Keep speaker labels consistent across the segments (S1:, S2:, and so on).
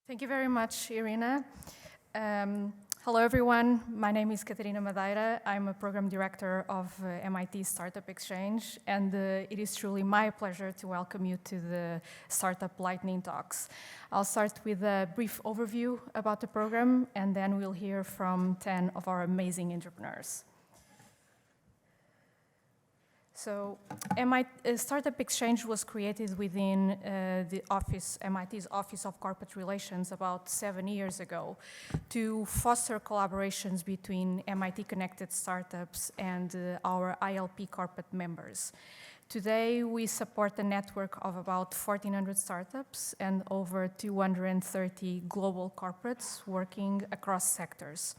S1: Thank you very much, Irina. Hello, everyone. My name is Catarina Madeira. I'm a program director of MIT Startup Exchange, and it is truly my pleasure to welcome you to the Startup Lightning Talks. I'll start with a brief overview about the program, and then we'll hear from 10 of our amazing entrepreneurs. So Startup Exchange was created within MIT's Office of Corporate Relations about 7 years ago to foster collaborations between MIT connected startups and our ILP corporate members. Today, we support a network of about 1,400 startups and over 230 global corporates working across sectors.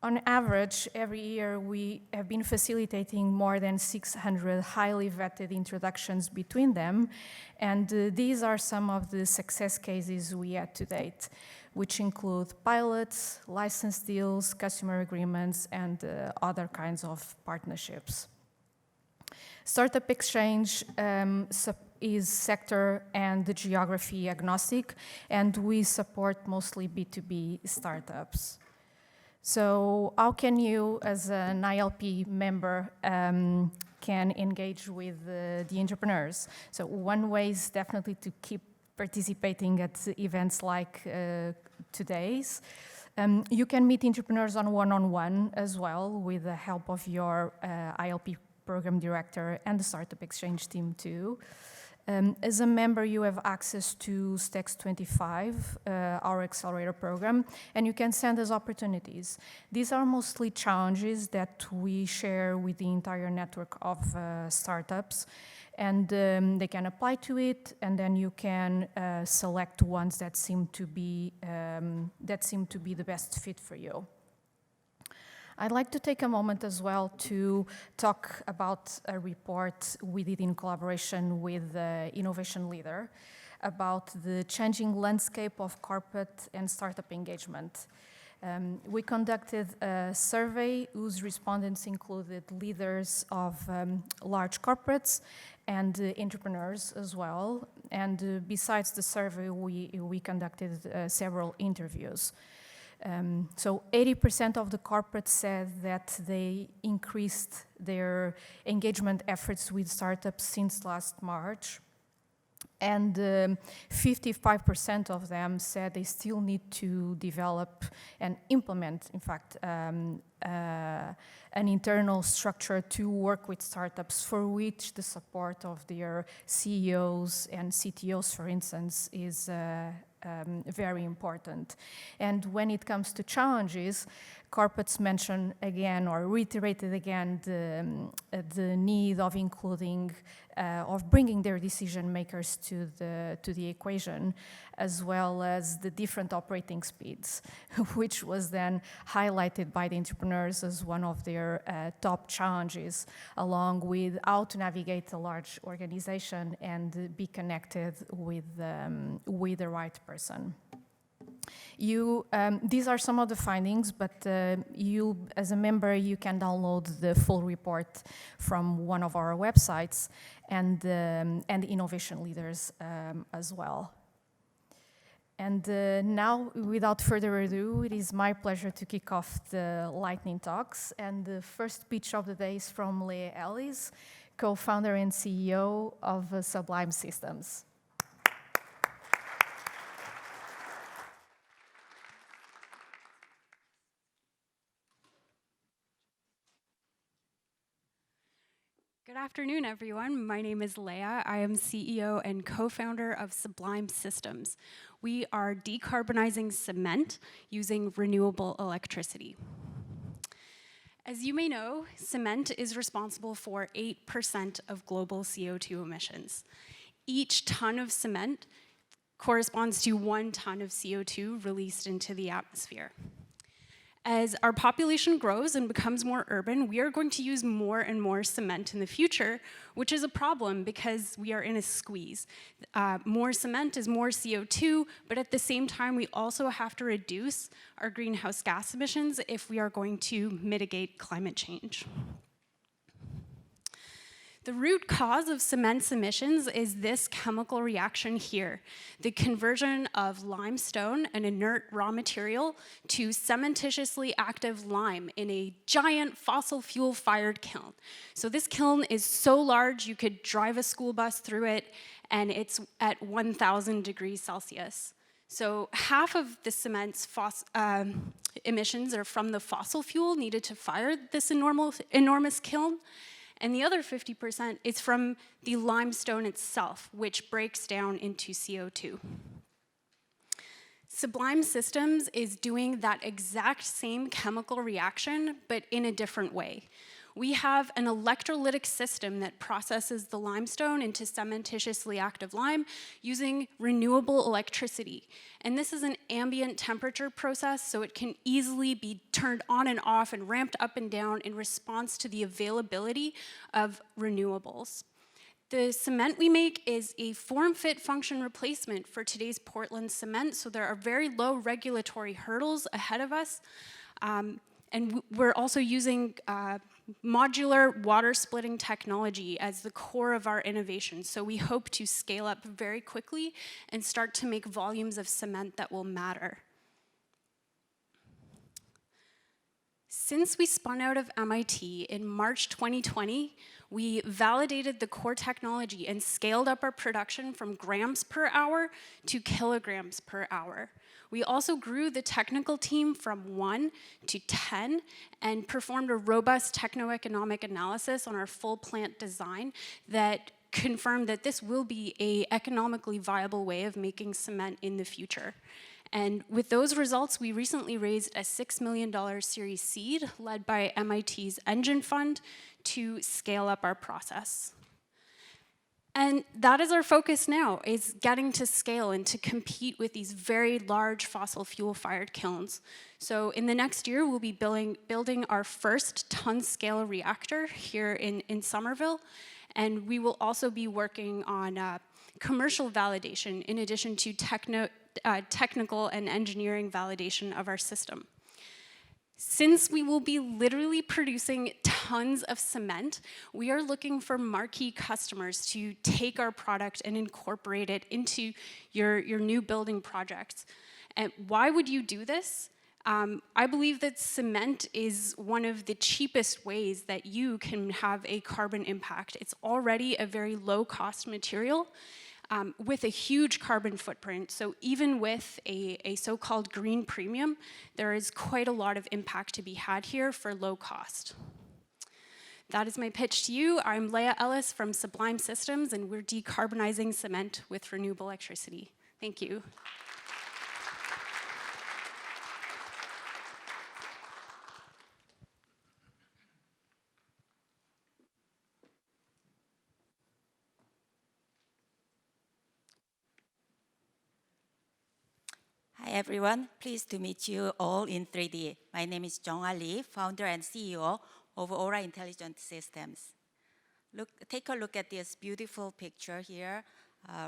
S1: On average, every year we have been facilitating more than 600 highly vetted introductions between them, and these are some of the success cases we had to date, which include pilots, license deals, customer agreements, and other kinds of partnerships. Startup Exchange is sector and geography agnostic, and we support mostly B2B startups. So how can you, as an ILP member, can engage with the entrepreneurs? So one way is definitely to keep participating at events like today's. You can meet entrepreneurs on one-on-one as well with the help of your ILP program director and the Startup Exchange team too. As a member, you have access to STEX 25, our accelerator program, and you can send us opportunities. These are mostly challenges that we share with the entire network of startups, and they can apply to it, and then you can select ones that seem to be the best fit for you. I'd like to take a moment as well to talk about a report we did in collaboration with the Innovation Leader about the changing landscape of corporate and startup engagement. We conducted a survey whose respondents included leaders of large corporates and entrepreneurs as well. And besides the survey, we conducted several interviews. So 80% of the corporates said that they increased their engagement efforts with startups since last March. And 55% of them said they still need to develop and implement, in fact, an internal structure to work with startups for which the support of their CEOs and CTOs, for instance, is very important. And when it comes to challenges, corporates mention again or reiterated again the need of including, of bringing their decision makers to the equation, as well as the different operating speeds, which was then highlighted by the entrepreneurs as one of their top challenges, along with how to navigate a large organization and be connected with the right person. These are some of the findings, but you, as a member, you can download the full report from one of our websites and the Innovation Leaders as well. And now, without further ado, it is my pleasure to kick off the Lightning Talks. And the first pitch of the day is from Leah Ellis, co-founder and CEO of Sublime Systems.
S2: Good afternoon, everyone. My name is Leah. I am CEO and co-founder of Sublime Systems. We are decarbonizing cement using renewable electricity. As you may know, cement is responsible for 8% of global CO2 emissions. Each ton of cement corresponds to 1 ton of CO2 released into the atmosphere. As our population grows and becomes more urban, we are going to use more and more cement in the future, which is a problem because we are in a squeeze. More cement is more CO2, but at the same time, we also have to reduce our greenhouse gas emissions if we are going to mitigate climate change. The root cause of cement's emissions is this chemical reaction here, the conversion of limestone, an inert raw material, to cementitiously active lime in a giant fossil fuel-fired kiln. So this kiln is so large you could drive a school bus through it, and it's at 1,000 degrees Celsius. So half of the cement's emissions are from the fossil fuel needed to fire this enormous kiln, and the other 50% is from the limestone itself, which breaks down into CO2. Sublime Systems is doing that exact same chemical reaction, but in a different way. We have an electrolytic system that processes the limestone into cementitiously active lime using renewable electricity. And this is an ambient temperature process, so it can easily be turned on and off and ramped up and down in response to the availability of renewables. The cement we make is a form-fit-function replacement for today's Portland cement, so there are very low regulatory hurdles ahead of us. And we're also using modular water splitting technology as the core of our innovation. So we hope to scale up very quickly and start to make volumes of cement that will matter. Since we spun out of MIT in March 2020, we validated the core technology and scaled up our production from grams per hour to kilograms per hour. We also grew the technical team from 1 to 10 and performed a robust techno-economic analysis on our full plant design that confirmed that this will be an economically viable way of making cement in the future. And with those results, we recently raised a $6 million Series Seed led by MIT's Engine Fund to scale up our process. And that is our focus now, is getting to scale and to compete with these very large fossil fuel-fired kilns. So in the next year, we'll be building our first ton-scale reactor here in Somerville, and we will also be working on commercial validation in addition to technical and engineering validation of our system. Since we will be literally producing tons of cement, we are looking for marquee customers to take our product and incorporate it into your new building projects. And why would you do this? I believe that cement is one of the cheapest ways that you can have a carbon impact. It's already a very low-cost material, with a huge carbon footprint. So even with a so-called green premium, there is quite a lot of impact to be had here for low cost. That is my pitch to you. I'm Leah Ellis from Sublime Systems, and we're decarbonizing cement with renewable electricity. Thank you.
S3: Hi everyone, pleased to meet you all in 3D. My name is Jungah Lee, founder and CEO of Aura Intelligent Systems. Take a look at this beautiful picture here,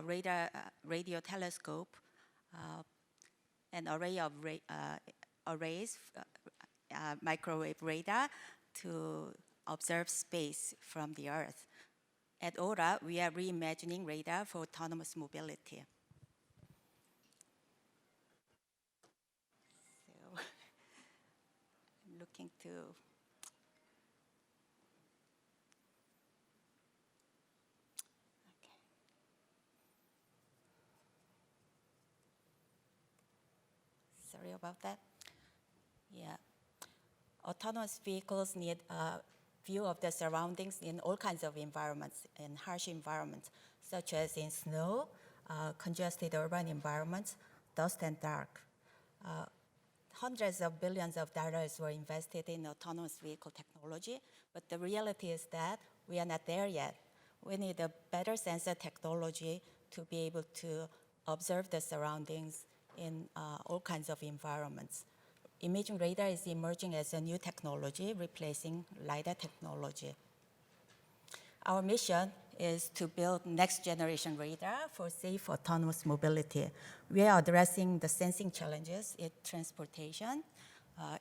S3: radio telescope, an array of arrays, microwave radar to observe space from the Earth. At Aura, we are reimagining radar for autonomous mobility. Looking to sorry about that. Yeah, autonomous vehicles need a view of the surroundings in all kinds of environments, in harsh environments, such as in snow, congested urban environments, dust and dark. Hundreds of billions of dollars were invested in autonomous vehicle technology, but the reality is that we are not there yet. We need a better sensor technology to be able to observe the surroundings in all kinds of environments. Imaging radar is emerging as a new technology, replacing LiDAR technology. Our mission is to build next-generation radar for safe autonomous mobility. We are addressing the sensing challenges in transportation,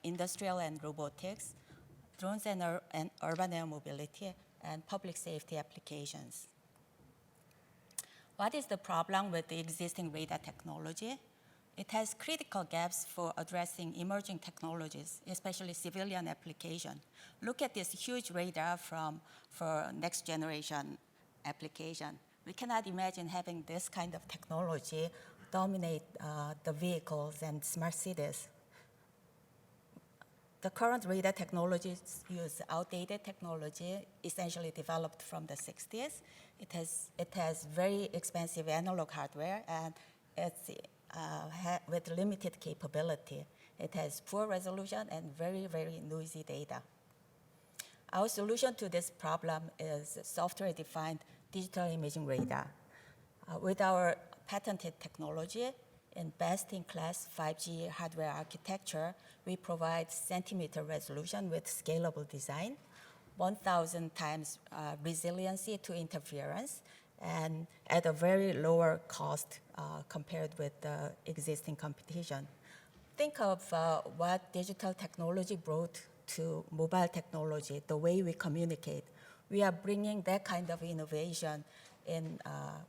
S3: industrial and robotics, drones and urban air mobility, and public safety applications. What is the problem with the existing radar technology? It has critical gaps for addressing emerging technologies, especially civilian application. Look at this huge radar for next generation application. We cannot imagine having this kind of technology dominate the vehicles and smart cities. The current radar technologies use outdated technology, essentially developed from the 60s. It has very expensive analog hardware, and it's with limited capability. It has poor resolution and very, very noisy data. Our solution to this problem is software-defined digital imaging radar. With our patented technology in best-in-class 5G hardware architecture, we provide centimeter resolution with scalable design, 1,000 times resiliency to interference, and at a very lower cost compared with the existing competition. Think of what digital technology brought to mobile technology, the way we communicate. We are bringing that kind of innovation in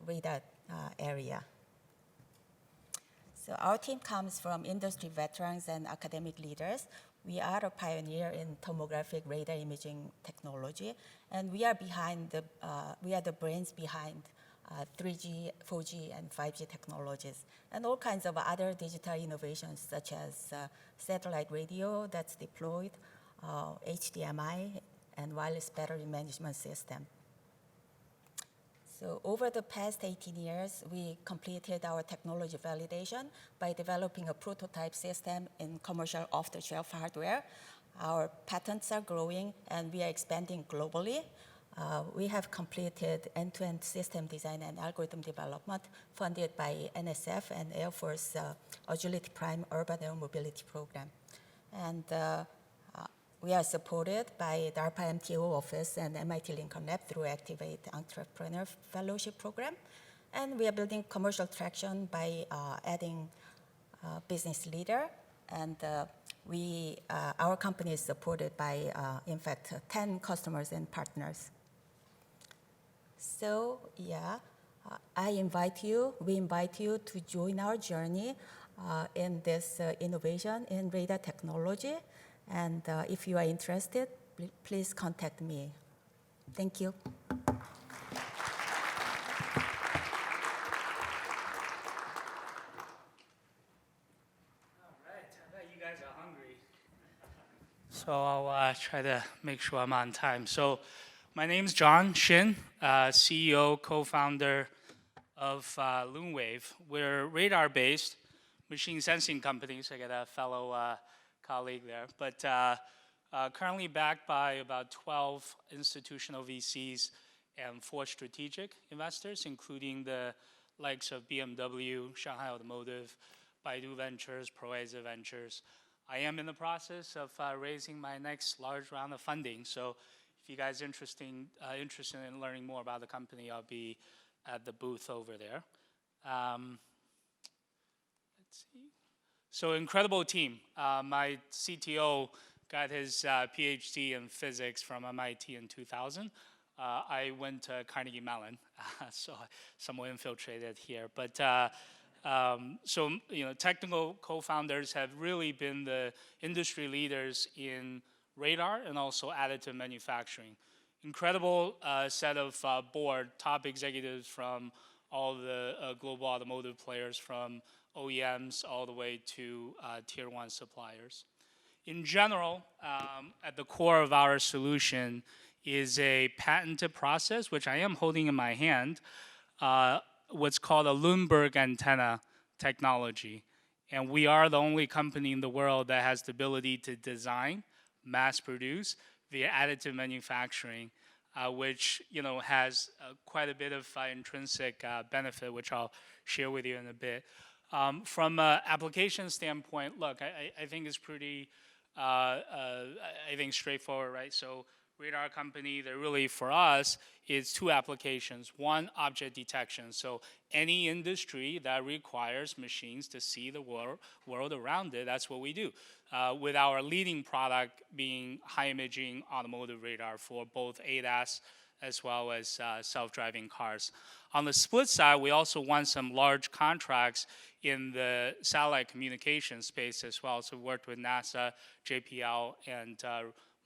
S3: radar area. So our team comes from industry veterans and academic leaders. We are a pioneer in tomographic radar imaging technology, and we are the brains behind 3G, 4G, and 5G technologies, and all kinds of other digital innovations, such as satellite radio that's deployed, HDMI, and wireless battery management system. So over the past 18 years, we completed our technology validation by developing a prototype system in commercial off-the-shelf hardware. Our patents are growing, and we are expanding globally. We have completed end-to-end system design and algorithm development funded by NSF and Air Force Agility Prime Urban Air Mobility Program. And we are supported by DARPA MTO office and MIT Lincoln Lab through Activate Entrepreneur Fellowship Program. And we are building commercial traction by adding business leader. And our company is supported by, in fact, 10 customers and partners. So yeah, we invite you to join our journey in this innovation in radar technology. And if you are interested, please contact me. Thank you.
S4: All right, I bet you guys are hungry. So I'll try to make sure I'm on time. So my name's John Shin, CEO, co-founder of LuneWave. We're radar-based machine sensing company, so I got a fellow colleague there, but currently backed by about 12 institutional VCs and 4 strategic investors, including the likes of BMW, Shanghai Automotive, Baidu Ventures, Proeza Ventures. I am in the process of raising my next large round of funding, so if you guys are interested in learning more about the company, I'll be at the booth over there. Let's see. So incredible team. My CTO got his PhD in physics from MIT in 2000. I went to Carnegie Mellon, so somewhat infiltrated here. But so technical co-founders have really been the industry leaders in radar and also additive manufacturing. Incredible set of board, top executives from all the global automotive players, from OEMs all the way to tier 1 suppliers. In general, at the core of our solution is a patented process, which I am holding in my hand, what's called a Lundberg antenna technology. And we are the only company in the world that has the ability to design, mass produce via additive manufacturing, which has quite a bit of intrinsic benefit, which I'll share with you in a bit. From an application standpoint, look, I think it's pretty, straightforward, right? So radar company, they're really, for us, is 2 applications. One, object detection. So any industry that requires machines to see the world around it, that's what we do. With our leading product being high imaging automotive radar for both ADAS as well as self-driving cars. On the split side, we also won some large contracts in the satellite communication space as well. So we worked with NASA, JPL, and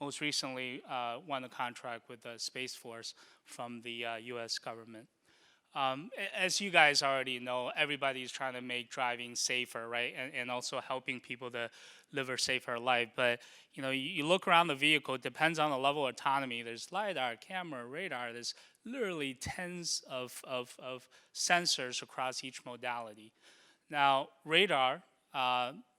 S4: most recently won a contract with the Space Force from the US government. As you guys already know, everybody's trying to make driving safer, right? And also helping people to live a safer life. But you know, you look around the vehicle, it depends on the level of autonomy. There's LiDAR, camera, radar. There's literally tens of sensors across each modality. Now, radar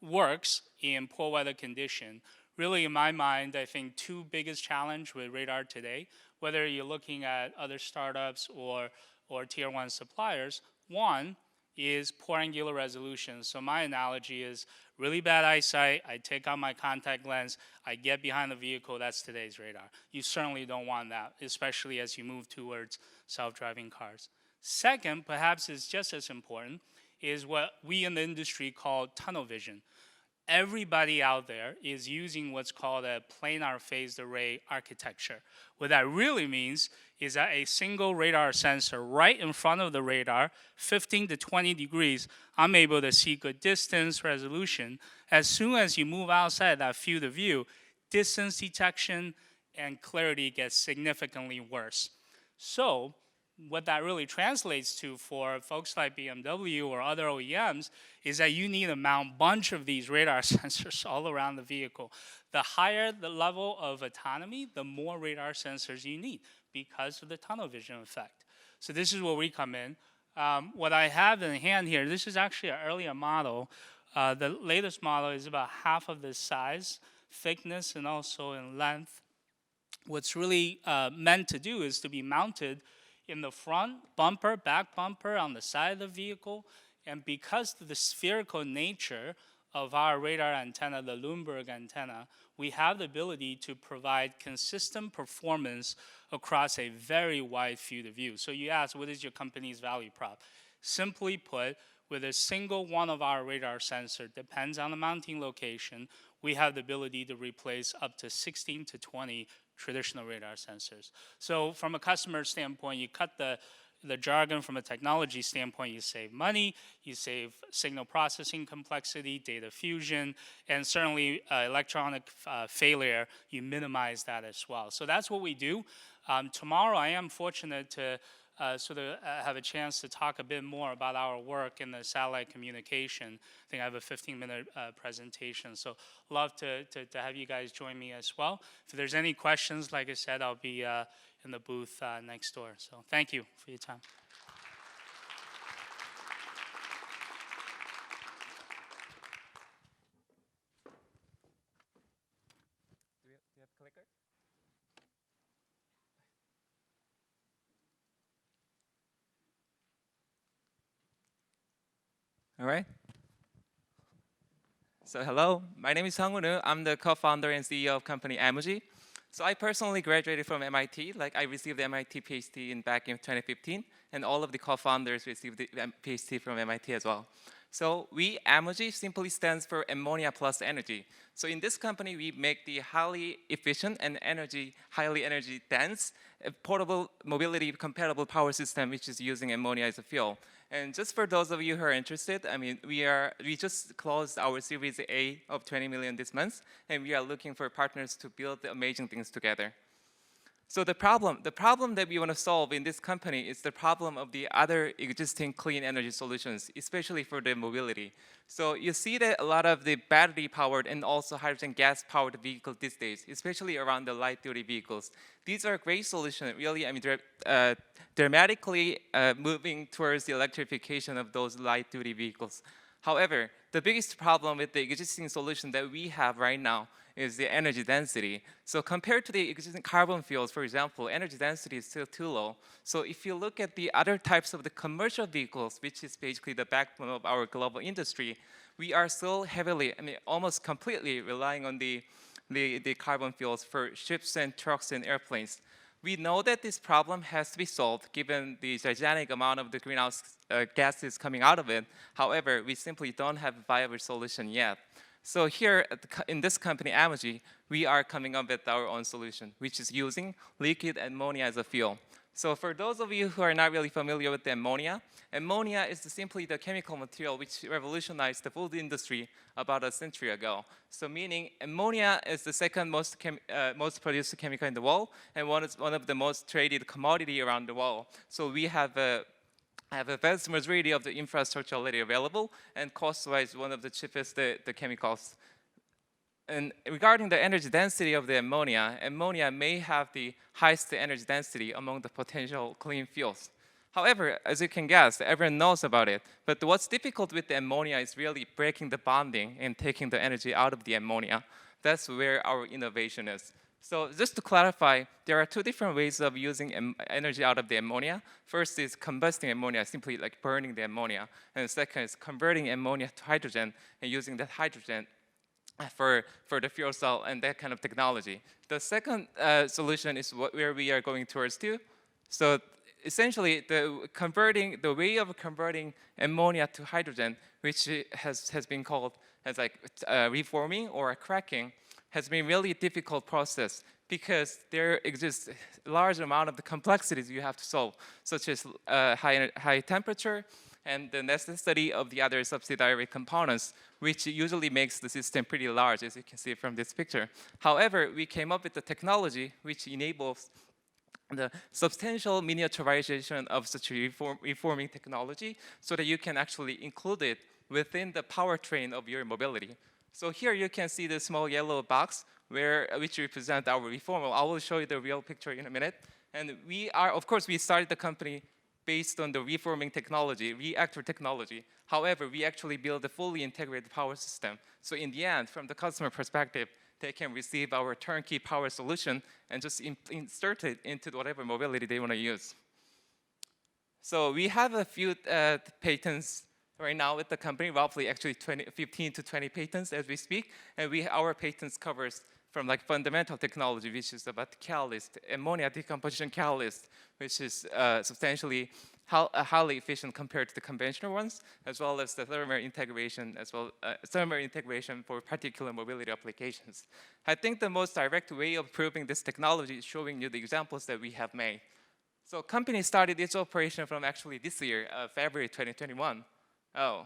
S4: works in poor weather condition. Really, in my mind, I think two biggest challenge with radar today, whether you're looking at other startups or tier one suppliers, one is poor angular resolution. So my analogy is really bad eyesight, I take out my contact lens, I get behind the vehicle, that's today's radar. You certainly don't want that, especially as you move towards self-driving cars. Second, perhaps is just as important, is what we in the industry call tunnel vision. Everybody out there is using what's called a planar phased array architecture. What that really means is that a single radar sensor right in front of the radar, 15 to 20 degrees, I'm able to see good distance resolution. As soon as you move outside that field of view, distance detection and clarity gets significantly worse. So what that really translates to for folks like BMW or other OEMs is that you need to mount a bunch of these radar sensors all around the vehicle. The higher the level of autonomy, the more radar sensors you need because of the tunnel vision effect. So this is where we come in. What I have in hand here, this is actually an earlier model. The latest model is about half of this size, thickness, and also in length. What's really meant to do is to be mounted in the front bumper, back bumper, on the side of the vehicle. And because of the spherical nature of our radar antenna, the LuneWave antenna, we have the ability to provide consistent performance across a very wide field of view. So you ask, what is your company's value prop? Simply put, with a single one of our radar sensor, depends on the mounting location, we have the ability to replace up to 16 to 20 traditional radar sensors. So from a customer standpoint, you cut the jargon. From a technology standpoint, you save money, you save signal processing complexity, data fusion, and certainly electronic failure, you minimize that as well. So that's what we do. Tomorrow, I am fortunate to have a chance to talk a bit more about our work in the satellite communication. I think I have a 15-minute presentation, so love to have you guys join me as well. If there's any questions, like I said, I'll be in the booth next door. So thank you for your time.
S5: Do you have a clicker? All right. So hello, my name is Seonghoon Woo. I'm the co-founder and CEO of company Amogy. So I personally graduated from MIT. I received the MIT PhD back in 2015, and all of the co-founders received the PhD from MIT as well. So Amogy simply stands for ammonia plus energy. So in this company, we make the highly efficient and highly energy dense, portable mobility compatible power system, which is using ammonia as a fuel. And just for those of you who are interested, I mean, we just closed our Series A of 20 million this month, and we are looking for partners to build amazing things together. So the problem that we want to solve in this company is the problem of the other existing clean energy solutions, especially for the mobility. So you see that a lot of the battery-powered and also hydrogen gas-powered vehicles these days, especially around the light-duty vehicles. These are great solutions, really. I mean, they're dramatically moving towards the electrification of those light-duty vehicles. However, the biggest problem with the existing solution that we have right now is the energy density. So compared to the existing carbon fuels, for example, energy density is still too low. So if you look at the other types of the commercial vehicles, which is basically the backbone of our global industry, we are still heavily, I mean, almost completely relying on the carbon fuels for ships and trucks and airplanes. We know that this problem has to be solved given the gigantic amount of the greenhouse gases coming out of it. However, we simply don't have a viable solution yet. So here in this company, Amogy, we are coming up with our own solution, which is using liquid ammonia as a fuel. So for those of you who are not really familiar with the ammonia, ammonia is simply the chemical material which revolutionized the food industry about a century ago. So meaning ammonia is the second most produced chemical in the world, and one of the most traded commodity around the world. So we have a vast majority of the infrastructure already available, and cost-wise one of the cheapest the chemicals. And regarding the energy density of the ammonia, ammonia may have the highest energy density among the potential clean fuels. However, as you can guess, everyone knows about it. But what's difficult with the ammonia is really breaking the bonding and taking the energy out of the ammonia. That's where our innovation is. So just to clarify, there are two different ways of using energy out of the ammonia. First is combusting ammonia, simply like burning the ammonia. And the second is converting ammonia to hydrogen and using that hydrogen for the fuel cell and that kind of technology. The second solution is where we are going towards too. So essentially, the way of converting ammonia to hydrogen, which has been called as like reforming or cracking, has been really difficult process because there exists a large amount of the complexities you have to solve, such as high temperature, and the necessity of the other subsidiary components, which usually makes the system pretty large, as you can see from this picture. However, we came up with the technology which enables the substantial miniaturization of such a reforming technology so that you can actually include it within the powertrain of your mobility. So here you can see the small yellow box which represent our reformer. I will show you the real picture in a minute. And of course, we started the company based on the reforming technology, reactor technology. However, we actually build a fully integrated power system. So in the end, from the customer perspective, they can receive our turnkey power solution and just insert it into whatever mobility they want to use. So we have a few patents right now with the company, roughly actually 15 to 20 patents as we speak. And our patents covers from like fundamental technology, which is about catalyst, ammonia decomposition catalyst, which is substantially highly efficient compared to the conventional ones, as well as the thermal integration, thermal integration for particular mobility applications. I think the most direct way of proving this technology is showing you the examples that we have made. So company started its operation from actually this year, February 2021. Oh,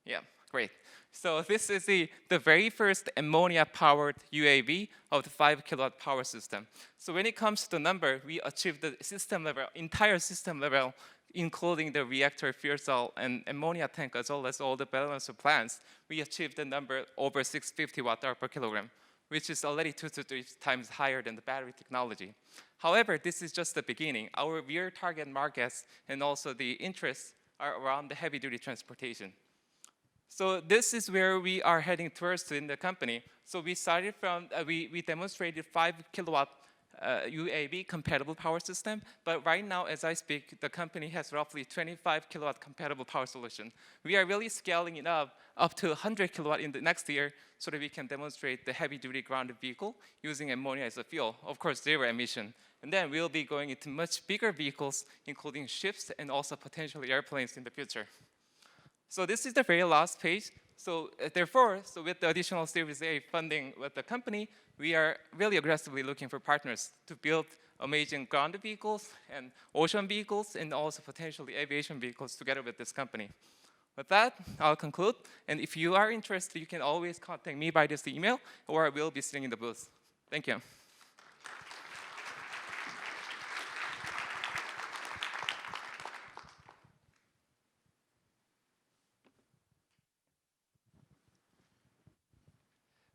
S5: yeah, great. So this is the very first ammonia-powered UAV of the 5 kilowatt power system. So when it comes to the number, we achieved the system level, entire system level, including the reactor, fuel cell, and ammonia tank, as well as all the balance of plants. We achieved the number over 650 watt-hour per kilogram, which is already 2 to 3 times higher than the battery technology. However, this is just the beginning. Our real target markets and also the interests are around the heavy-duty transportation. So this is where we are heading towards in the company. So we started from, we demonstrated 5 kilowatt UAV compatible power system, but right now, as I speak, the company has roughly 25 kilowatt compatible power solution. We are really scaling it up to 100 kilowatt in the next year so that we can demonstrate the heavy-duty grounded vehicle using ammonia as a fuel, of course, zero emission. And then we'll be going into much bigger vehicles, including ships and also potentially airplanes in the future. So this is the very last page. So therefore, with the additional Series A funding with the company, we are really aggressively looking for partners to build amazing ground vehicles and ocean vehicles and also potentially aviation vehicles together with this company. With that, I'll conclude. And if you are interested, you can always contact me by this email, or I will be sitting in the booth. Thank you.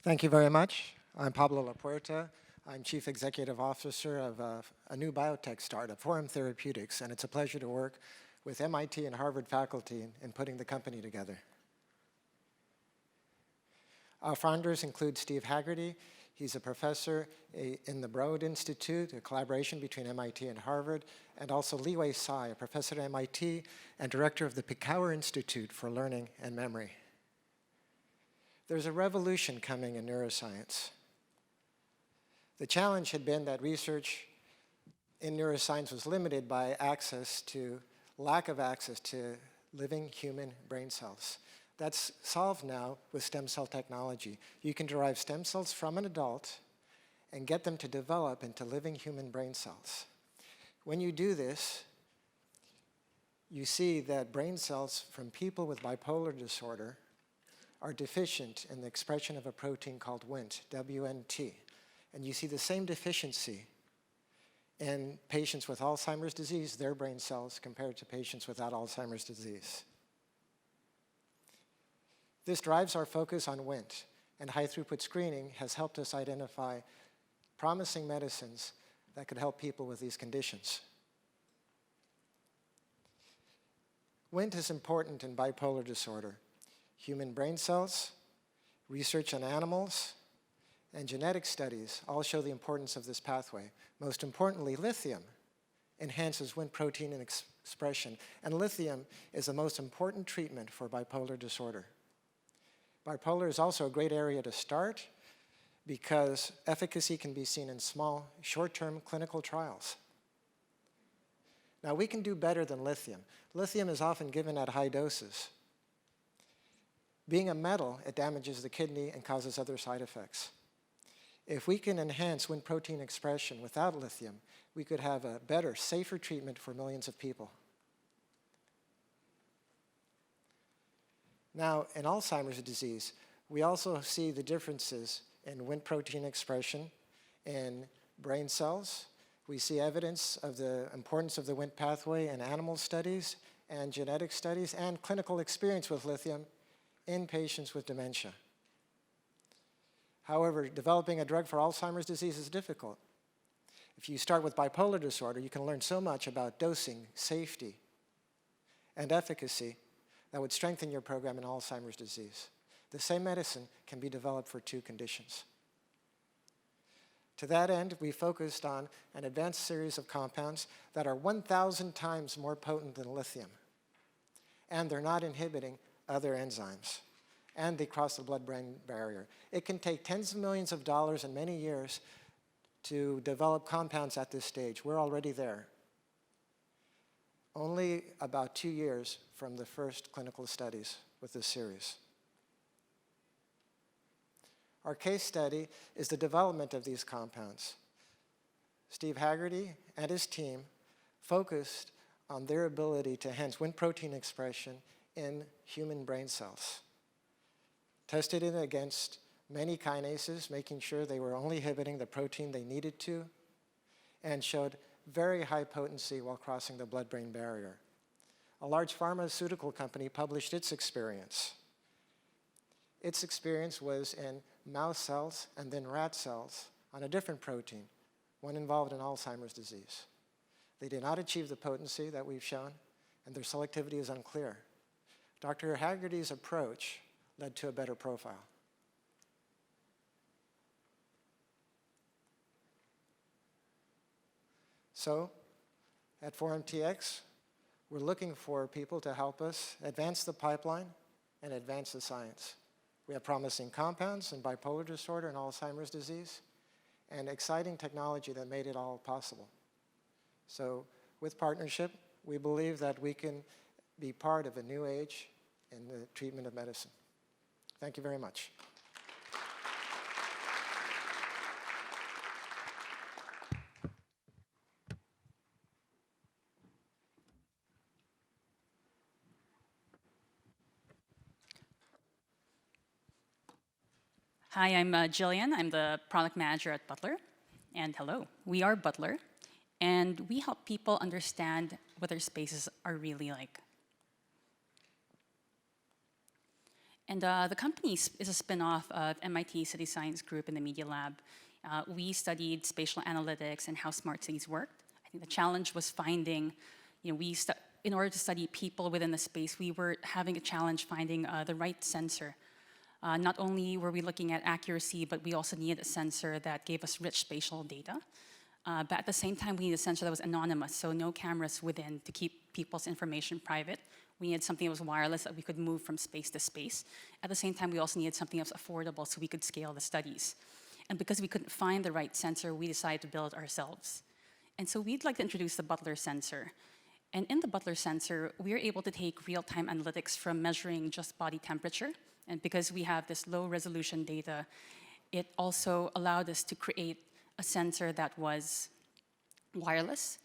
S6: Thank you very much. I'm Pablo Lapuerta. I'm Chief Executive Officer of a new biotech startup, Therapeutics, and it's a pleasure to work with MIT and Harvard faculty in putting the company together. Our founders include Steve Haggerty. He's a professor in the Broad Institute, a collaboration between MIT and Harvard, and also Liwei Tsai, a professor at MIT and director of the Picauer Institute for Learning and Memory. There's a revolution coming in neuroscience. The challenge had been that research in neuroscience was limited by lack of access to living human brain cells. That's solved now with stem cell technology. You can derive stem cells from an adult and get them to develop into living human brain cells. When you do this, you see that brain cells from people with bipolar disorder are deficient in the expression of a protein called Wnt, WNT. And you see the same deficiency in patients with Alzheimer's disease, their brain cells, compared to patients without Alzheimer's disease. This drives our focus on Wnt, and high-throughput screening has helped us identify promising medicines that could help people with these conditions. Wnt is important in bipolar disorder. Human brain cells, research on animals, and genetic studies all show the importance of this pathway. Most importantly, lithium enhances Wnt protein and expression, and lithium is the most important treatment for bipolar disorder. Bipolar is also a great area to start because efficacy can be seen in small, short-term clinical trials. Now, we can do better than lithium. Lithium is often given at high doses. Being a metal, it damages the kidney and causes other side effects. If we can enhance Wnt protein expression without lithium, we could have a better, safer treatment for millions of people. Now, in Alzheimer's disease, we also see the differences in Wnt protein expression in brain cells. We see evidence of the importance of the Wnt pathway in animal studies and genetic studies and clinical experience with lithium in patients with dementia. However, developing a drug for Alzheimer's disease is difficult. If you start with bipolar disorder, you can learn so much about dosing, safety, and efficacy that would strengthen your program in Alzheimer's disease. The same medicine can be developed for two conditions. To that end, we focused on an advanced series of compounds that are 1,000 times more potent than lithium. And they're not inhibiting other enzymes. And they cross the blood-brain barrier. It can take tens of millions of dollars and many years to develop compounds at this stage. We're already there. Only about 2 years from the first clinical studies with this series. Our case study is the development of these compounds. Steve Haggerty and his team focused on their ability to enhance Wnt protein expression in human brain cells. Tested it against many kinases, making sure they were only inhibiting the protein they needed to, and showed very high potency while crossing the blood-brain barrier. A large pharmaceutical company published its experience. Its experience was in mouse cells and then rat cells on a different protein, one involved in Alzheimer's disease. They did not achieve the potency that we've shown, and their selectivity is unclear. Dr. Haggerty's approach led to a better profile. So, at 4MTX, we're looking for people to help us advance the pipeline and advance the science. We have promising compounds in bipolar disorder and Alzheimer's disease, and exciting technology that made it all possible. So, with partnership, we believe that we can be part of a new age in the treatment of medicine. Thank you very much.
S7: Hi, I'm Jillian. I'm the product manager at Butlr. And hello, we are Butlr. And we help people understand what their spaces are really like. And the company is a spin-off of MIT City Science Group in the Media Lab. We studied spatial analytics and how smart cities worked. I think the challenge was finding, in order to study people within the space, we were having a challenge finding the right sensor. Not only were we looking at accuracy, but we also needed a sensor that gave us rich spatial data. But at the same time, we needed a sensor that was anonymous, so no cameras within to keep people's information private. We needed something that was wireless, that we could move from space to space. At the same time, we also needed something that was affordable so we could scale the studies. And because we couldn't find the right sensor, we decided to build ourselves. And so we'd like to introduce the Butlr sensor. And in the Butlr sensor, we are able to take real-time analytics from measuring just body temperature. And because we have this low-resolution data, it also allowed us to create a sensor that was wireless,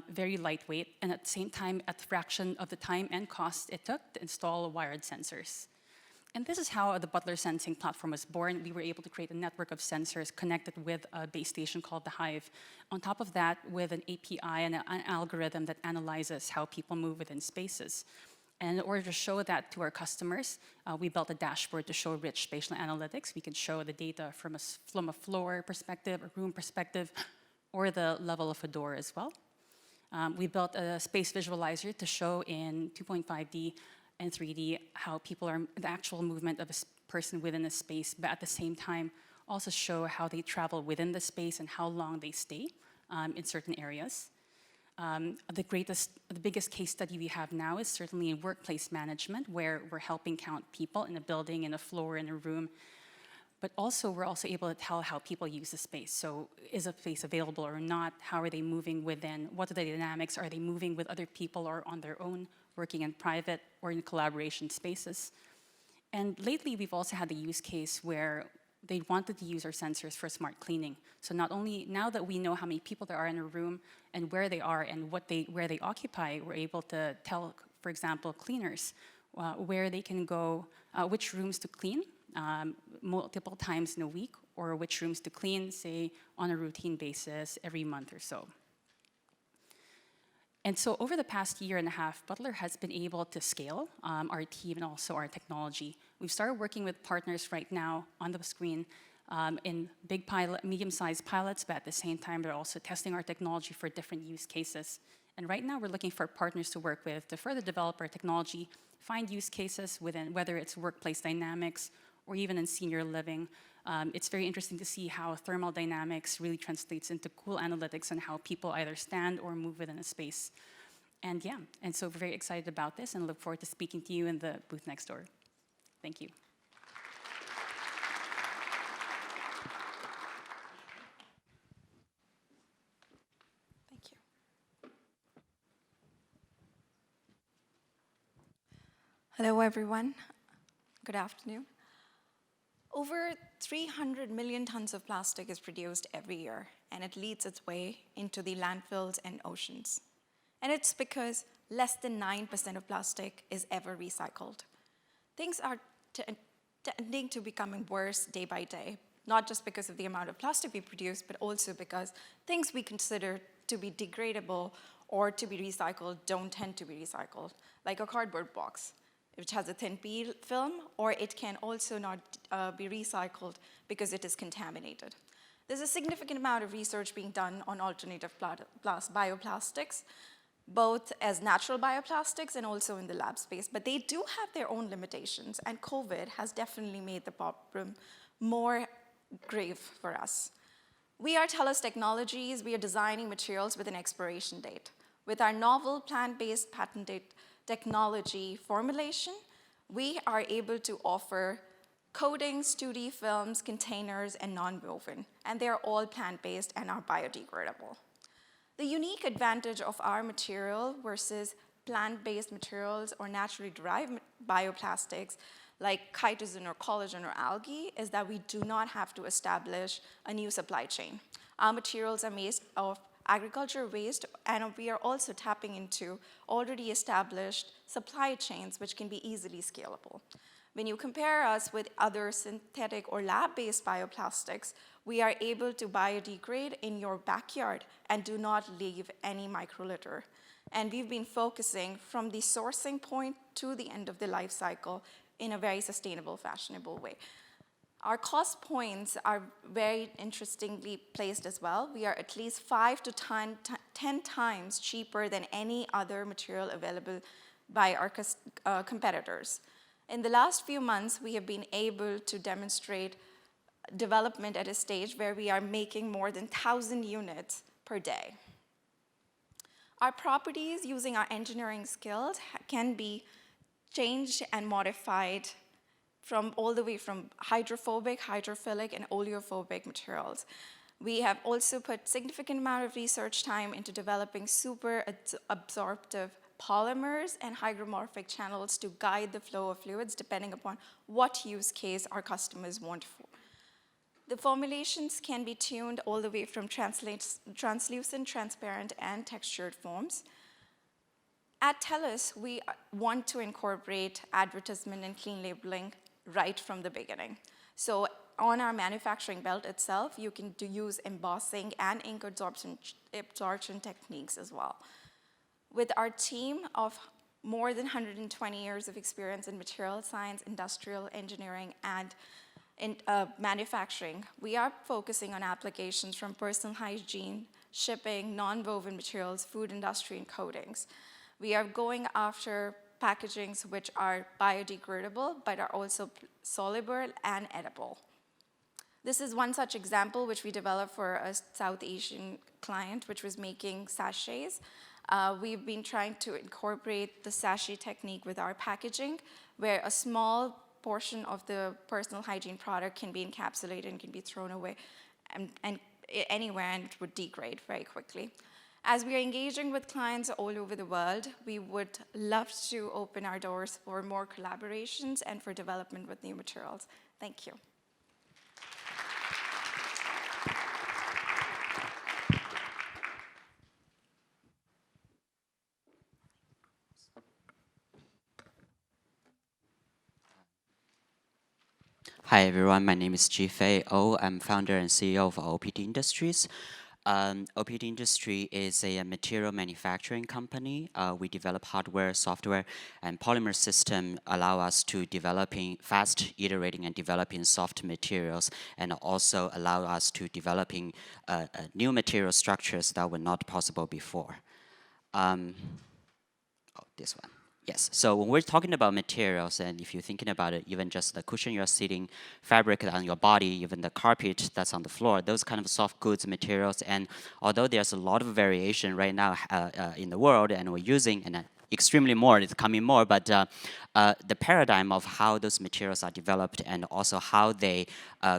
S7: very lightweight, and at the same time, at the fraction of the time and cost it took to install wired sensors. And this is how the Butlr sensing platform was born. We were able to create a network of sensors connected with a base station called the Hive. On top of that, with an API and an algorithm that analyzes how people move within spaces. And in order to show that to our customers, we built a dashboard to show rich spatial analytics. We could show the data from a floor perspective, a room perspective, or the level of a door as well. We built a space visualizer to show in 2.5D and 3D how people are, the actual movement of a person within a space, but at the same time also show how they travel within the space and how long they stay in certain areas. The biggest case study we have now is certainly in workplace management, where we're helping count people in a building, in a floor, in a room, but also we're also able to tell how people use the space. So is a space available or not? How are they moving within? What are the dynamics? Are they moving with other people or on their own, working in private or in collaboration spaces? And lately, we've also had the use case where they wanted to use our sensors for smart cleaning. So not only, now that we know how many people there are in a room and where they are and where they occupy, we're able to tell, for example, cleaners where they can go, which rooms to clean multiple times in a week, or which rooms to clean, say, on a routine basis every month or so. And so over the past year and a half, Butlr has been able to scale our team and also our technology. We've started working with partners right now on the screen in medium-sized pilots, but at the same time, they're also testing our technology for different use cases. And right now, we're looking for partners to work with to further develop our technology, find use cases within, whether it's workplace dynamics or even in senior living. It's very interesting to see how thermal dynamics really translates into cool analytics on how people either stand or move within a space. And yeah, and so we're very excited about this and look forward to speaking to you in the booth next door. Thank you.
S8: Thank you. Hello, everyone. Good afternoon. Over 300 million tons of plastic is produced every year, and it leads its way into the landfills and oceans. And it's because less than 9% of plastic is ever recycled. Things are tending to becoming worse day by day, not just because of the amount of plastic we produce, but also because things we consider to be degradable or to be recycled don't tend to be recycled, like a cardboard box, which has a thin peel film, or it can also not be recycled because it is contaminated. There's a significant amount of research being done on alternative bioplastics, both as natural bioplastics and also in the lab space, but they do have their own limitations, and COVID has definitely made the problem more grave for us. We are Tellus Technologies. We are designing materials with an expiration date. With our novel plant-based patented technology formulation, we are able to offer coatings, 2D films, containers, and non-woven, and they're all plant-based and are biodegradable. The unique advantage of our material versus plant-based materials or naturally derived bioplastics like chitosan or collagen or algae is that we do not have to establish a new supply chain. Our materials are made of agriculture waste, and we are also tapping into already established supply chains which can be easily scalable. When you compare us with other synthetic or lab-based bioplastics, we are able to biodegrade in your backyard and do not leave any microlitter. And we've been focusing from the sourcing point to the end of the life cycle in a very sustainable, fashionable way. Our cost points are very interestingly placed as well. We are at least 5 to 10 times cheaper than any other material available by our competitors. In the last few months, we have been able to demonstrate development at a stage where we are making more than 1,000 units per day. Our properties using our engineering skills can be changed and modified from all the way from hydrophobic, hydrophilic, and oleophobic materials. We have also put significant amount of research time into developing super absorptive polymers and hygromorphic channels to guide the flow of fluids depending upon what use case our customers want for. The formulations can be tuned all the way from translucent, transparent, and textured forms. At Tellus, we want to incorporate advertisement and clean labeling right from the beginning. So on our manufacturing belt itself, you can use embossing and ink absorption techniques as well. With our team of more than 120 years of experience in material science, industrial engineering, and in manufacturing, we are focusing on applications from personal hygiene, shipping, non-woven materials, food industry, and coatings. We are going after packagings which are biodegradable, but are also soluble and edible. This is one such example which we developed for a South Asian client, which was making sachets. We've been trying to incorporate the sachet technique with our packaging, where a small portion of the personal hygiene product can be encapsulated and can be thrown away and anywhere, and it would degrade very quickly. As we are engaging with clients all over the world, we would love to open our doors for more collaborations and for development with new materials. Thank you.
S9: Hi everyone, my name is Jifei Ou. I'm founder and CEO of OPT Industries. OPT Industry is a material manufacturing company. We develop hardware, software, and polymer system allow us to developing fast iterating and developing soft materials, and also allow us to developing new material structures that were not possible before. This one. Yes, so when we're talking about materials, and if you're thinking about it, even just the cushion you're sitting, fabric on your body, even the carpet that's on the floor, those kind of soft goods materials, and although there's a lot of variation right now in the world, and we're using, and extremely more, it's coming more, but the paradigm of how those materials are developed and also how they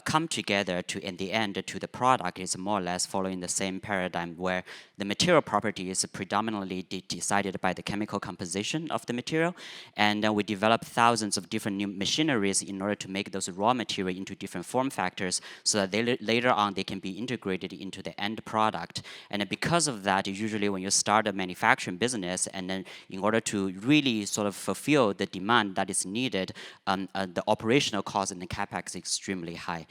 S9: come together to, in the end, to the product is more or less following the same paradigm where the material property is predominantly decided by the chemical composition of the material, and we develop thousands of different new machineries in order to make those raw material into different form factors so that later on they can be integrated into the end product. And because of that, usually when you start a manufacturing business, and then in order to really sort of fulfill the demand that is needed, the operational cost and the capex is extremely high.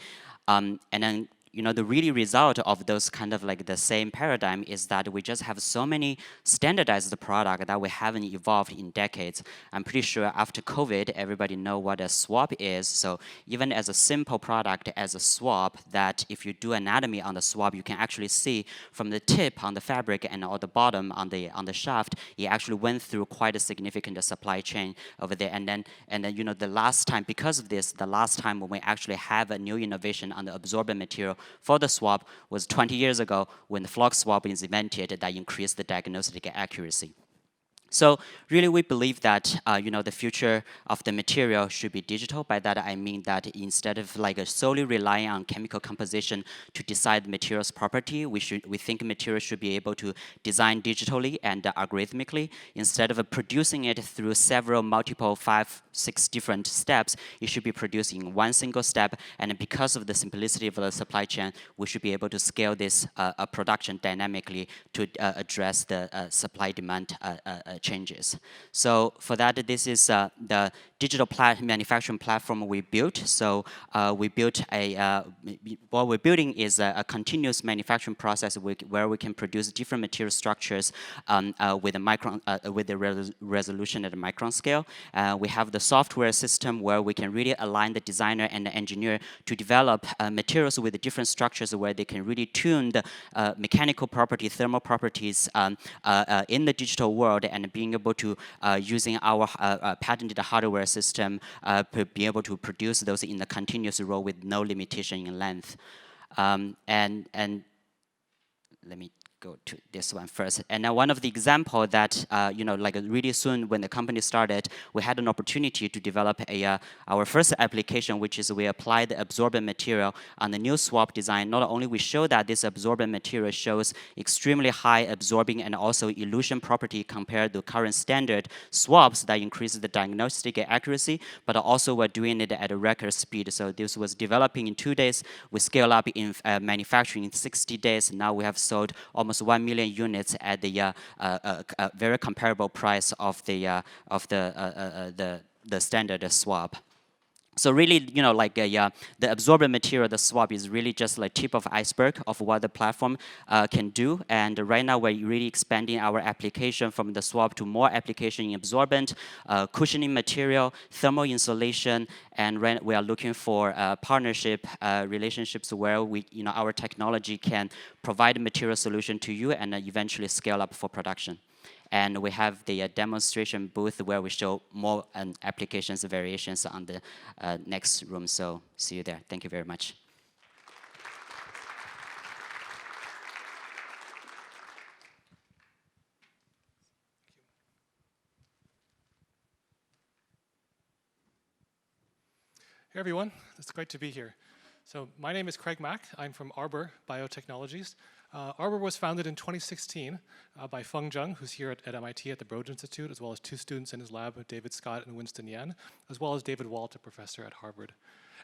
S9: And then, you know, the really result of those kind of like the same paradigm is that we just have so many standardized products that we haven't evolved in decades. I'm pretty sure after COVID, everybody know what a swab is. So even as a simple product as a swab, that if you do anatomy on the swab, you can actually see from the tip on the fabric and on the bottom on the shaft, it actually went through quite a significant supply chain over there. And then you know, the last time, because of this, the last time when we actually have a new innovation on the absorbent material for the swab was 20 years ago when the flux swab is invented that increased the diagnostic accuracy. So really we believe that you know, the future of the material should be digital. By that I mean that instead of like solely relying on chemical composition to decide the material's property, we think material should be able to design digitally and algorithmically. Instead of producing it through multiple 5, 6 different steps, it should be produced in one single step. And because of the simplicity of the supply chain, we should be able to scale this production dynamically to address the supply-demand changes. So for that, this is the digital manufacturing platform we built. So we built what we're building is a continuous manufacturing process where we can produce different material structures with the resolution at a micron scale. We have the software system where we can really align the designer and the engineer to develop materials with different structures where they can really tune the mechanical property, thermal properties in the digital world, and being able to, using our patented hardware system, be able to produce those in a continuous row with no limitation in length. And let me go to this one first. And now one of the example that, like really soon when the company started, we had an opportunity to develop our first application, which is we applied the absorbent material on the new swab design. Not only we show that this absorbent material shows extremely high absorbing and also elution property compared to current standard swabs that increases the diagnostic accuracy, but also we're doing it at a record speed. So this was developing in 2 days. We scale up in manufacturing in 60 days. Now we have sold almost 1 million units at the very comparable price of the standard swab. So really, the absorbent material, the swab, is really just like tip of iceberg of what the platform can do. And right now, we're really expanding our application from the swab to more application in absorbent, cushioning material, thermal insulation, and we are looking for partnership relationships where our technology can provide a material solution to you and eventually scale up for production. And we have the demonstration booth where we show more applications variations on the next room. So see you there. Thank you very much.
S10: Hey everyone, it's great to be here. So my name is Craig Mack. I'm from Arbor Biotechnologies. Arbor was founded in 2016 by Feng Zheng, who's here at MIT at the Broad Institute, as well as 2 students in his lab, David Scott and Winston Yan, as well as David Walt, a professor at Harvard.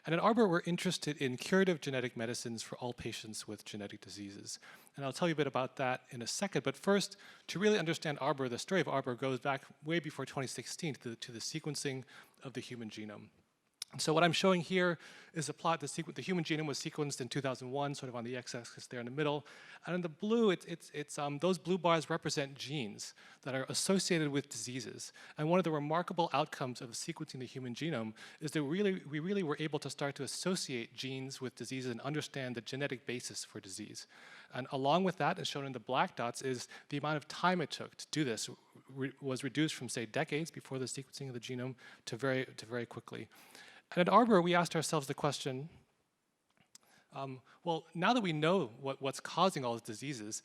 S10: And at Arbor, we're interested in curative genetic medicines for all patients with genetic diseases. And I'll tell you a bit about that in a second. But first, to really understand Arbor, the story of Arbor goes back way before 2016 to the sequencing of the human genome. So what I'm showing here is a plot. The human genome was sequenced in 2001, sort of on the x-axis there in the middle. And in the blue, those blue bars represent genes that are associated with diseases. And one of the remarkable outcomes of sequencing the human genome is that we really were able to start to associate genes with diseases and understand the genetic basis for disease. And along with that, as shown in the black dots, is the amount of time it took to do this was reduced from, say, decades before the sequencing of the genome to very quickly. And at Arbor, we asked ourselves the question, well, now that we know what's causing all these diseases,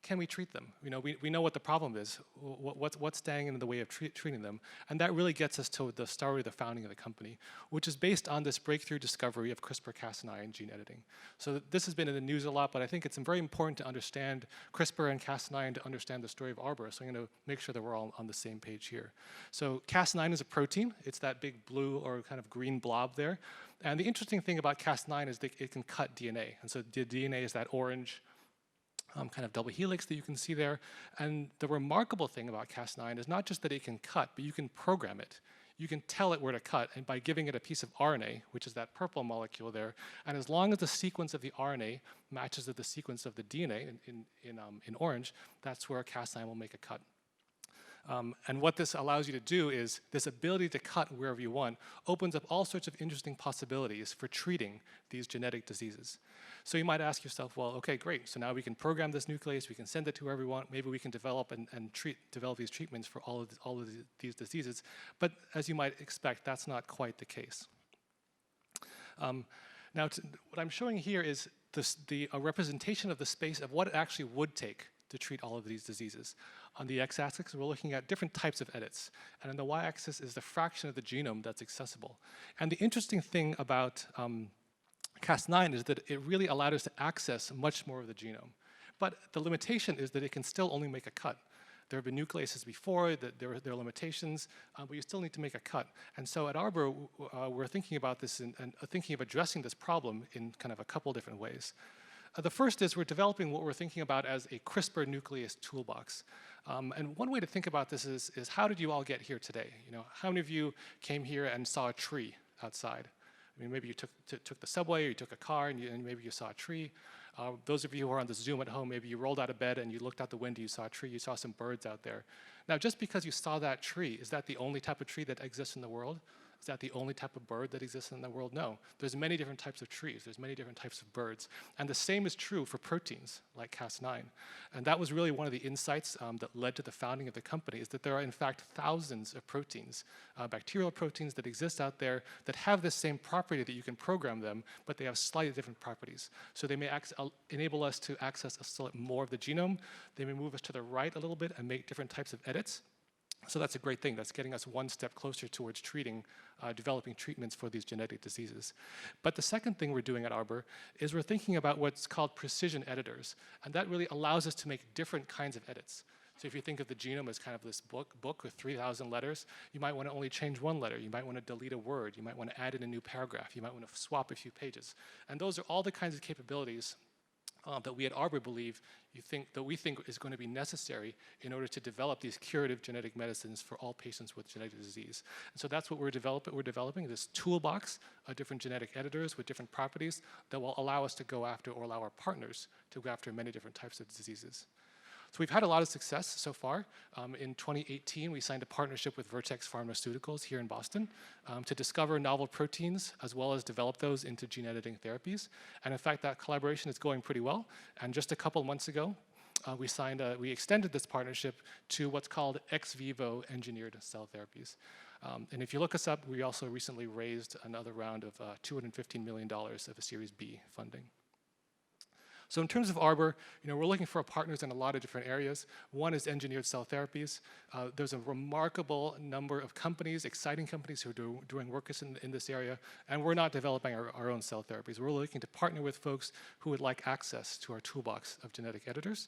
S10: can we treat them? We know what the problem is. What's standing in the way of treating them? And that really gets us to the story of the founding of the company, which is based on this breakthrough discovery of CRISPR-Cas9 in gene editing. So this has been in the news a lot, but I think it's very important to understand CRISPR and Cas9 to understand the story of Arbor. So I'm going to make sure that we're all on the same page here. So Cas9 is a protein. It's that big blue or kind of green blob there. And the interesting thing about Cas9 is that it can cut DNA. And so the DNA is that orange kind of double helix that you can see there. And the remarkable thing about Cas9 is not just that it can cut, but you can program it. You can tell it where to cut, and by giving it a piece of RNA, which is that purple molecule there, and as long as the sequence of the RNA matches with the sequence of the DNA in orange, that's where Cas9 will make a cut. And what this allows you to do is this ability to cut wherever you want opens up all sorts of interesting possibilities for treating these genetic diseases. So you might ask yourself, well, okay, great. So now we can program this nuclease, we can send it to wherever we want. Maybe we can develop develop these treatments for all of these diseases. But as you might expect, that's not quite the case. Now, what I'm showing here is a representation of the space of what it actually would take to treat all of these diseases. On the x-axis, we're looking at different types of edits. And on the y-axis is the fraction of the genome that's accessible. And the interesting thing about Cas9 is that it really allowed us to access much more of the genome. But the limitation is that it can still only make a cut. There have been nucleases before, there are limitations, but you still need to make a cut. And so at Arbor, we're thinking about this and thinking of addressing this problem in kind of a couple different ways. The first is we're developing what we're thinking about as a CRISPR nuclease toolbox. And one way to think about this is how did you all get here today? How many of you came here and saw a tree outside? I mean, maybe you took the subway or you took a car and maybe you saw a tree. Those of you who are on the Zoom at home, maybe you rolled out of bed and you looked out the window, you saw a tree, you saw some birds out there. Now, just because you saw that tree, is that the only type of tree that exists in the world? Is that the only type of bird that exists in the world? No. There's many different types of trees. There's many different types of birds. And the same is true for proteins like Cas9. And that was really one of the insights that led to the founding of the company, is that there are in fact thousands of proteins, bacterial proteins that exist out there that have this same property that you can program them, but they have slightly different properties. So they may enable us to access more of the genome. They may move us to the right a little bit and make different types of edits. So that's a great thing. That's getting us one step closer towards developing treatments for these genetic diseases. But the second thing we're doing at Arbor is we're thinking about what's called precision editors. And that really allows us to make different kinds of edits. So if you think of the genome as kind of this book with 3,000 letters, you might want to only change one letter. You might want to delete a word. You might want to add in a new paragraph. You might want to swap a few pages. And those are all the kinds of capabilities that we at Arbor believe we think is going to be necessary in order to develop these curative genetic medicines for all patients with genetic disease. And so that's what we're developing this toolbox of different genetic editors with different properties that will allow us to go after, or allow our partners to go after, many different types of diseases. So we've had a lot of success so far. In 2018, we signed a partnership with Vertex Pharmaceuticals here in Boston to discover novel proteins as well as develop those into gene editing therapies. And in fact, that collaboration is going pretty well. And just a couple months ago, we extended this partnership to what's called ex vivo engineered cell therapies. And if you look us up, we also recently raised another round of $215 million of a Series B funding. So in terms of Arbor, we're looking for partners in a lot of different areas. One is engineered cell therapies. There's a remarkable number of companies, exciting companies who are doing work in this area, and we're not developing our own cell therapies. We're looking to partner with folks who would like access to our toolbox of genetic editors.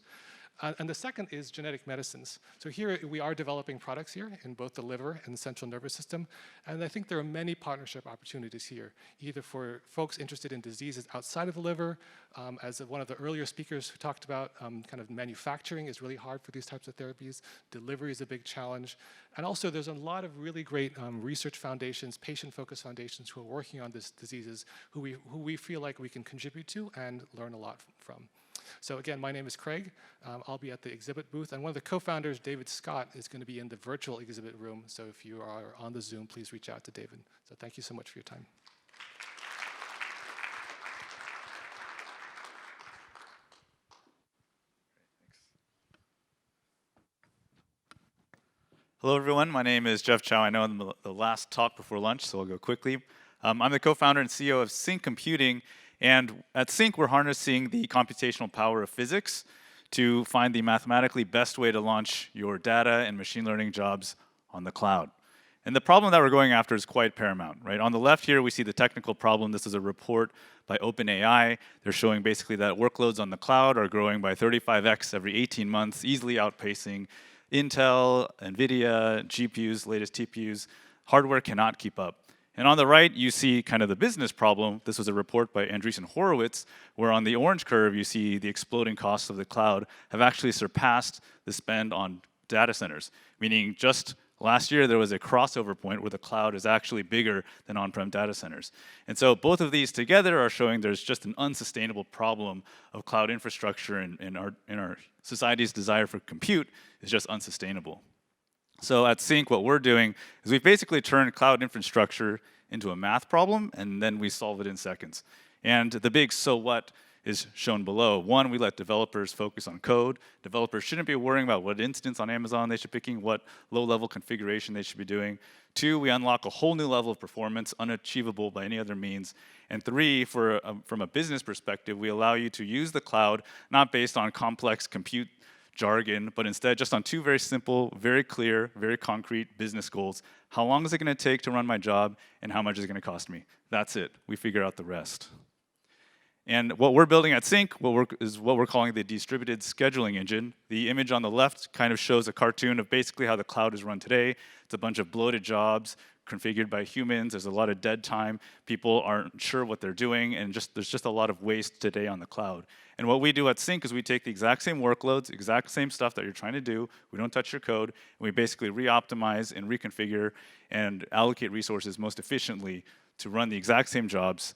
S10: And the second is genetic medicines. So here we are developing products here in both the liver and the central nervous system. And I think there are many partnership opportunities here, either for folks interested in diseases outside of the liver, as one of the earlier speakers who talked about, kind of manufacturing is really hard for these types of therapies. Delivery is a big challenge. And also there's a lot of really great research foundations, patient-focused foundations who are working on these diseases who we feel like we can contribute to and learn a lot from. So again, my name is Craig. I'll be at the exhibit booth, and one of the co-founders, David Scott, is going to be in the virtual exhibit room. So if you are on the Zoom, please reach out to David. So thank you so much for your time.
S11: Hello, everyone. My name is Jeff Chou. I know I'm the last talk before lunch, so I'll go quickly. I'm the co-founder and CEO of Sync Computing. And at Sync, we're harnessing the computational power of physics to find the mathematically best way to launch your data and machine learning jobs on the cloud. And the problem that we're going after is quite paramount, right? On the left here, we see the technical problem. This is a report by OpenAI. They're showing basically that workloads on the cloud are growing by 35x every 18 months, easily outpacing Intel, NVIDIA, GPUs, latest TPUs. Hardware cannot keep up. And on the right, you see kind of the business problem. This was a report by Andreessen Horowitz, where on the orange curve, you see the exploding costs of the cloud have actually surpassed the spend on data centers, meaning just last year, there was a crossover point where the cloud is actually bigger than on-prem data centers. And so both of these together are showing there's just an unsustainable problem of cloud infrastructure, and our society's desire for compute is just unsustainable. So at Sync, what we're doing is we've basically turned cloud infrastructure into a math problem, and then we solve it in seconds. And the big so what is shown below. One, we let developers focus on code. Developers shouldn't be worrying about what instance on Amazon they should be picking, what low-level configuration they should be doing. Two, we unlock a whole new level of performance, unachievable by any other means. And three, from a business perspective, we allow you to use the cloud not based on complex compute jargon, but instead just on two very simple, very clear, very concrete business goals. How long is it going to take to run my job, and how much is it going to cost me? That's it. We figure out the rest. And what we're building at Sync is what we're calling the distributed scheduling engine. The image on the left kind of shows a cartoon of basically how the cloud is run today. It's a bunch of bloated jobs configured by humans. There's a lot of dead time. People aren't sure what they're doing, and there's just a lot of waste today on the cloud. And what we do at Sync is we take the exact same workloads, exact same stuff that you're trying to do. We don't touch your code, and we basically re-optimize and reconfigure and allocate resources most efficiently to run the exact same jobs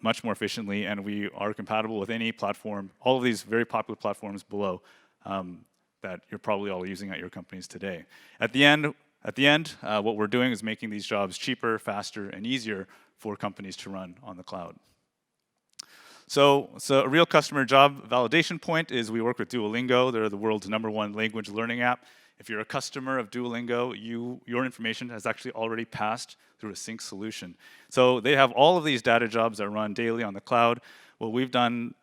S11: much more efficiently, and we are compatible with any platform, all of these very popular platforms below that you're probably all using at your companies today. At the end, at the end, what we're doing is making these jobs cheaper, faster, and easier for companies to run on the cloud. So a real customer job validation point is we work with Duolingo. They're the world's #1 language learning app. If you're a customer of Duolingo, your information has actually already passed through a sync solution. So they have all of these data jobs that run daily on the cloud. What we've done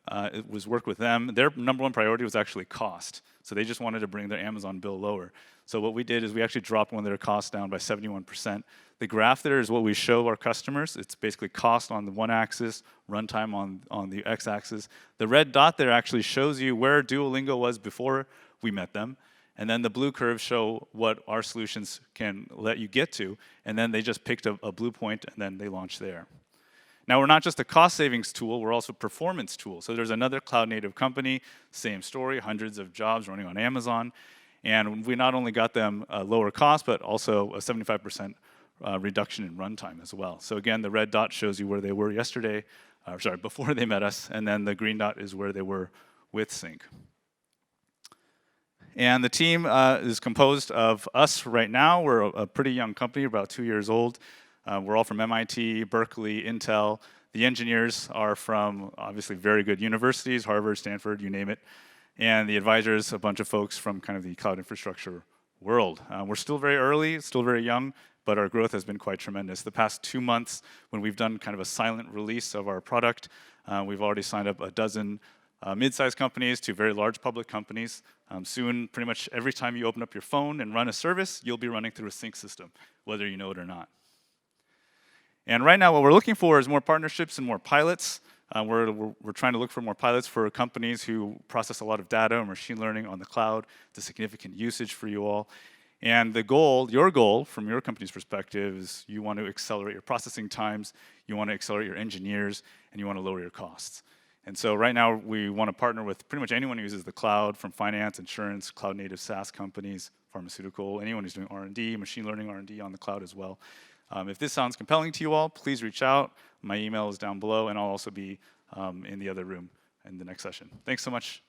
S11: was work with them. Their #1 priority was actually cost. So they just wanted to bring their Amazon bill lower. So what we did is we actually dropped one of their costs down by 71%. The graph there is what we show our customers. It's basically cost on the one axis, runtime on the x-axis. The red dot there actually shows you where Duolingo was before we met them. And then the blue curves show what our solutions can let you get to. And then they just picked a blue point, and then they launched there. Now, we're not just a cost savings tool, we're also a performance tool. So there's another cloud native company, same story, hundreds of jobs running on Amazon. And we not only got them a lower cost, but also a 75% reduction in runtime as well. So again, the red dot shows you where they were yesterday, before they met us, and then the green dot is where they were with Sync. And the team is composed of us right now. We're a pretty young company, about 2 years old. We're all from MIT, Berkeley, Intel. The engineers are from obviously very good universities, Harvard, Stanford, you name it. And the advisors, a bunch of folks from kind of the cloud infrastructure world. We're still very early, still very young, but our growth has been quite tremendous. The past 2 months, when we've done kind of a silent release of our product, we've already signed up a dozen mid-sized companies to very large public companies. Soon, pretty much every time you open up your phone and run a service, you'll be running through a sync system, whether you know it or not. And right now, what we're looking for is more partnerships and more pilots. We're trying to look for more pilots for companies who process a lot of data and machine learning on the cloud. It's a significant usage for you all. And the goal, your goal from your company's perspective is you want to accelerate your processing times, you want to accelerate your engineers, and you want to lower your costs. And so right now, we want to partner with pretty much anyone who uses the cloud, from finance, insurance, cloud-native SaaS companies, pharmaceutical, anyone who's doing R&D, machine learning R&D on the cloud as well. If this sounds compelling to you all, please reach out. My email is down below, and I'll also be in the other room in the next session. Thanks so much.